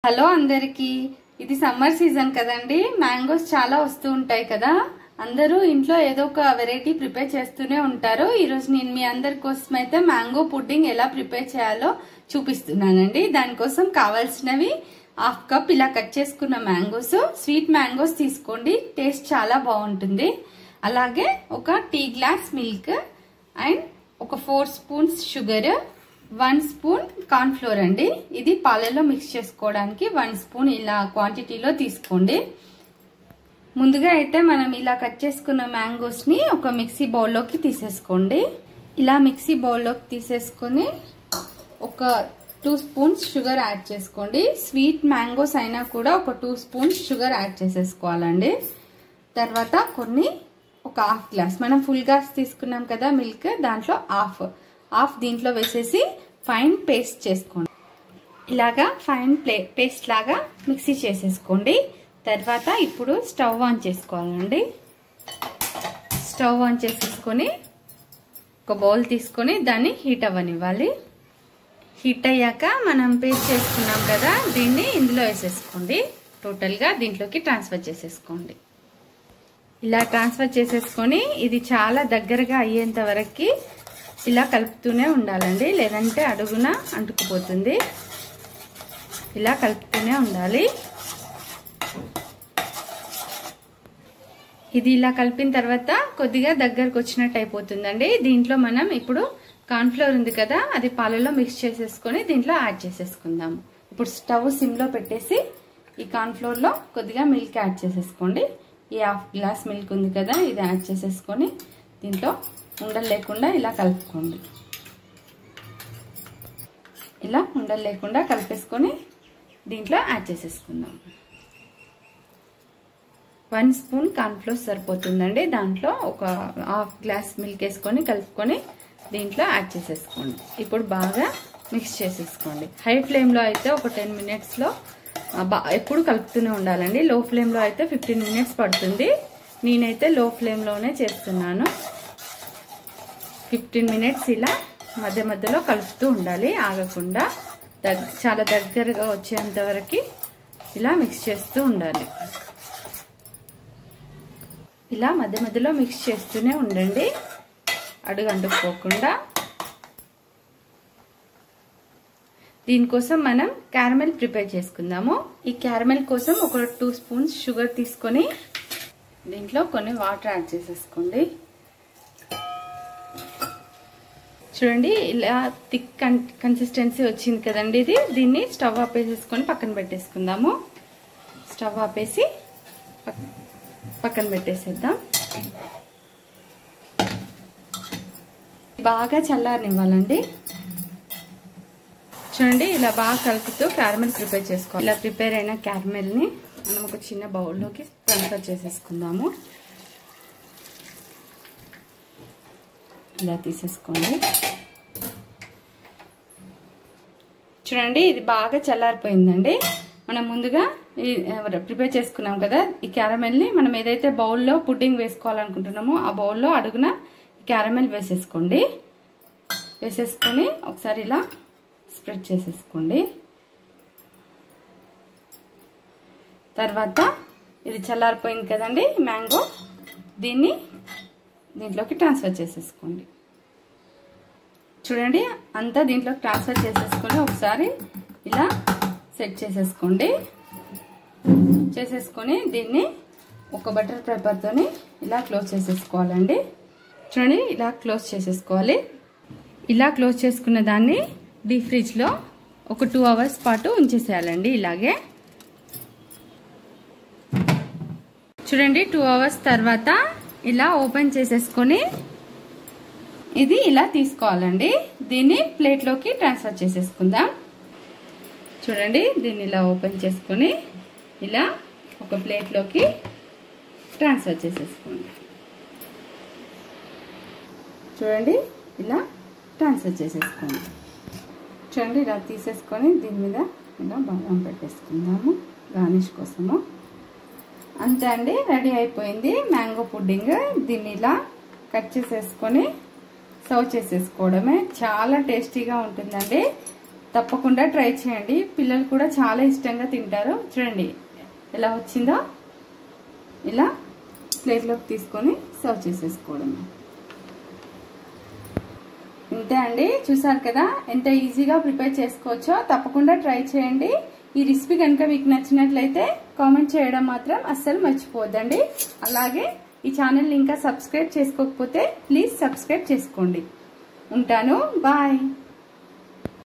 Hello అందరికి ఇది summer season కదండి మ్యాంగోస్ చాలా వస్తూ ఉంటాయి కదా అందరూ ఇంట్లో ఏదో ఒక వెరైటీ ప్రిపేర్ చేస్తూనే ఉంటారు ఈ రోజు నేను మీ అందరి కోసం అయితే మ్యాంగో పుడ్డింగ్ ఎలా ప్రిపేర్ చేయాలో చూపిస్తున్నానండి దానికోసం కావాల్సినవి హాఫ్ కప్ ఇలా కట్ చేసుకున్న మ్యాంగోస్ స్వీట్ మ్యాంగోస్ తీసుకోండి టేస్ట్ చాలా బాగుంటుంది అలాగే ఒక టీ గ్లాస్ మిల్క్ అండ్ ఒక 4 spoons sugar 1 spoon corn flour అండి ఇది పాలలో మిక్స్ చేసుకోవడానికి 1 స్పూన్ ఇలా క్వాంటిటీలో తీసుకోండి ముందుగా అయితే మనం ఇలా కట్ చేసుకున్న మ్యాంగోస్ ని ఒక మిక్సీ బౌల్ లోకి తీసేసుకోండి ఇలా మిక్సీ బౌల్ లోకి తీసేసుకొని ఒక 2 స్పూన్స్ షుగర్ యాడ్ చేసుకోండి స్వీట్ మ్యాంగోస్ అయినా కూడా ఒక 2 స్పూన్స్ షుగర్ యాడ్ చేసేసుకోవాలండి తర్వాత కొన్ని ఒక హాఫ్ గ్లాస్ మనం ఫుల్ గ్లాస్ తీసుకున్నాం కదా మిల్క్ దాంట్లో హాఫ్ దీంట్లో వేసేసి ఫైన్ పేస్ట్ చేసుకోండి ఇలాగా ఫైన్ పేస్ట్ లాగా మిక్సీ చేసేసుకోండి తర్వాత ఇప్పుడు స్టవ్ ఆన్ చేసుకోవాలండి స్టవ్ ఆన్ చేసేసుకొని ఒక బౌల్ తీసుకొని దాన్ని హీట్ అవ్వనివ్వాలి హీట్ అయ్యాక మనం పేస్ట్ చేసుకున్నాం కదా దీన్ని ఇందులో వేసేసుకోండి టోటల్గా దీంట్లోకి ట్రాన్స్ఫర్ చేసేసుకోండి ఇలా ట్రాన్స్ఫర్ చేసేసుకొని ఇది చాలా దగ్గరగా అయ్యేంత వరకు ఇలా కలుపుతూనే ఉండాలండి లేదంటే అడుగున అంటుకుపోతుంది ఇలా కలుపుతూనే ఉండాలి ఇది ఇలా కలిపిన తర్వాత కొద్దిగా దగ్గరకు వచ్చినట్టు అయిపోతుందండి దీంట్లో మనం ఇప్పుడు కార్న్ ఫ్లోర్ ఉంది కదా అది పాలలో మిక్స్ చేసేసుకొని దీంట్లో యాడ్ చేసేసుకుందాం ఇప్పుడు స్టవ్ సిమ్ లో పెట్టేసి ఈ కార్న్ ఫ్లోర్ లో కొద్దిగా మిల్క్ యాడ్ చేసేసుకోండి ఈ హాఫ్ గ్లాస్ మిల్క్ ఉంది కదా ఇది యాడ్ చేసేసుకొని దీంట్లో ఉండలు లేకుండా ఇలా కలుపుకోండి ఇలా ఉండలు లేకుండా కలిపేసుకొని దీంట్లో యాడ్ చేసేసుకుందాం 1 స్పూన్ కార్న్ ఫ్లోర్ సరిపోతుందండి దాంట్లో ఒక హాఫ్ గ్లాస్ మిల్క్ వేసుకొని కలుపుకొని దీంట్లో యాడ్ చేసేసుకోండి ఇప్పుడు బాగా మిక్స్ చేసేసుకోండి హై ఫ్లేమ్లో అయితే ఒక 10 మినిట్స్లో ఎప్పుడు కలుపుతూనే ఉండాలండి లో ఫ్లేమ్లో అయితే 15 మినిట్స్ పడుతుంది నేనైతే లో ఫ్లేమ్లోనే చేస్తున్నాను 15 మినిట్స్ ఇలా మధ్య మధ్యలో కలుపుతూ ఉండాలి ఆగకుండా చాలా దగ్గరగా వచ్చేంత వరకు ఇలా మిక్స్ చేస్తూ ఉండాలి ఇలా మధ్య మధ్యలో మిక్స్ చేస్తూనే ఉండండి అడుగు అంటుకోకుండా దీనికోసం మనం క్యారమెల్ ప్రిపేర్ చేసుకుందాము ఈ క్యారమెల్ కోసం ఒక 2 స్పూన్స్ షుగర్ తీసుకొని దీంట్లో కొన్ని వాటర్ యాడ్ చేసేసుకోండి చూడండి ఇలా థిక్ కన్సిస్టెన్సీ వచ్చింది కదండి ఇది దీన్ని స్టవ్ ఆపేసేసుకొని పక్కన పెట్టేసుకుందాము స్టవ్ ఆపేసి పక్కన పెట్టేసేద్దాం బాగా చల్లారనివ్వాలండి చూడండి ఇలా బాగా కలుపుతూ క్యారమెల్ ప్రిపేర్ చేసుకోవాలి ఇలా ప్రిపేర్ అయిన క్యారమెల్ ని మనం ఒక చిన్న బౌల్లోకి ట్రాన్స్ఫర్ చేసేసుకుందాము ఇలా తీసేసుకోండి చూడండి ఇది బాగా చల్లారిపోయిందండి మనం ముందుగా ప్రిపేర్ చేసుకున్నాం కదా ఈ క్యారమెల్ ని మనం ఏదైతే బౌల్లో పుడ్డింగ్ వేసుకోవాలనుకుంటున్నామో ఆ బౌల్లో అడుగున క్యారమెల్ వేసేసుకోండి వేసేసుకొని ఒకసారి ఇలా స్ప్రెడ్ చేసేసుకోండి తర్వాత ఇది చల్లారిపోయింది కదండి మ్యాంగో దీన్ని దీంట్లోకి ట్రాన్స్ఫర్ చేసేసుకోండి చూడండి అంతా దీంట్లోకి ట్రాన్స్ఫర్ చేసేసుకొని ఒకసారి ఇలా సెట్ చేసేసుకోండి చేసేసుకొని దీన్ని ఒక బటర్ పేపర్తోని ఇలా క్లోజ్ చేసేసుకోవాలండి చూడండి ఇలా క్లోజ్ చేసేసుకోవాలి ఇలా క్లోజ్ చేసుకున్న దాన్ని డీప్ ఫ్రిడ్జ్ లో ఒక 2 అవర్స్ పాటు ఉంచేసేయాలండి ఇలాగే చూడండి 2 అవర్స్ తర్వాత ఇలా ఓపెన్ చేసేసుకొని ఇది ఇలా తీసుకోవాలండి దీన్ని ప్లేట్లోకి ట్రాన్స్ఫర్ చేసేసుకుందాం చూడండి దీన్ని ఇలా ఓపెన్ చేసుకొని ఇలా ఒక ప్లేట్లోకి ట్రాన్స్ఫర్ చేసేసుకోండి చూడండి ఇలా ట్రాన్స్ఫర్ చేసేసుకోండి చూడండి ఇలా తీసేసుకొని దీని మీద ఇలా బాదం పెట్టేసుకుందాము గార్నిష్ కోసము అంతే అండి రెడీ అయిపోయింది మ్యాంగో పుడ్డింగ్ దీన్ని ఇలా కట్ చేసేసుకొని సర్వ్ చేసేసుకోవడమే చాలా టేస్టీగా ఉంటుందండి తప్పకుండా ట్రై చేయండి. పిల్లలు కూడా చాలా ఇష్టంగా తింటారు. చూడండి ఎలా వచ్చిందో. ఇలా ప్లేట్లోకి తీసుకొని సర్వ్ చేసేసుకోవడం. ఇంతే అండి. చూసారు కదా ఎంత ఈజీగా ప్రిపేర్ చేసుకోవచ్చో. తప్పకుండా ట్రై చేయండి. ఈ రెసిపీ కనుక మీకు నచ్చినట్లయితే కామెంట్ చేయడం మాత్రం అస్సలు మర్చిపోవద్దండి. అలాగే ఈ ఛానల్ ఇంకా సబ్స్క్రైబ్ చేసుకోకపోతే ప్లీజ్ సబ్స్క్రైబ్ చేసుకోండి. ఉంటాను. బాయ్.